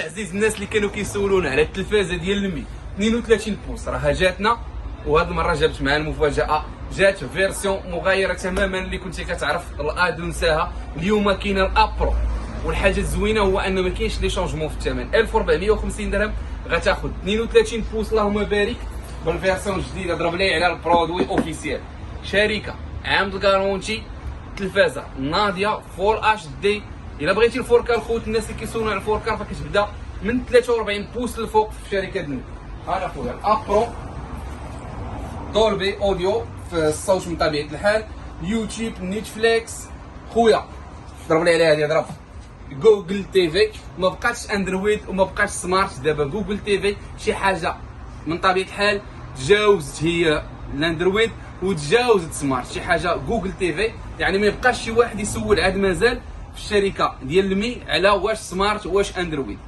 عزيز الناس اللي كانوا كيسولونا على التلفازه ديال المي 32 بوص، راها جاتنا، وهاد المره جابت معها المفاجاه. جات فيرسيون مغايره تماما اللي كنتي كتعرف الاد ونساها. اليوم كاينه الابرو، والحاجه الزوينه هو ان ما كاينش لي شونجمون في الثمن. 1450 درهم غتاخذ 32 بوص، اللهم بارك، بالفيرسيون الجديده. ضرب لي على البرودوي اوفيسيال، شركه عام الكارونتي، تلفازه ناضيه فول اتش دي. الا بغيتي الفوركا الخوت، الناس اللي كيسولوا على الفوركا فكتبدا من 43 بوص للفوق في شركه نو. هذا خويا الابرو دولبي اوديو في الصوت من طبيعه الحال، يوتيوب، نيتفليكس. خويا ضرب لي عليها هذه، ضرب جوجل تي في. ما بقاتش اندرويد وما بقاتش سمارت، دابا جوجل تي في شي حاجه من طبيعه الحال تجاوزت هي الاندرويد وتجاوزت سمارت، شي حاجه جوجل تي في. يعني ما يبقاش شي واحد يسول عاد مازال في الشركه ديال المي على واش سمارت واش اندرويد.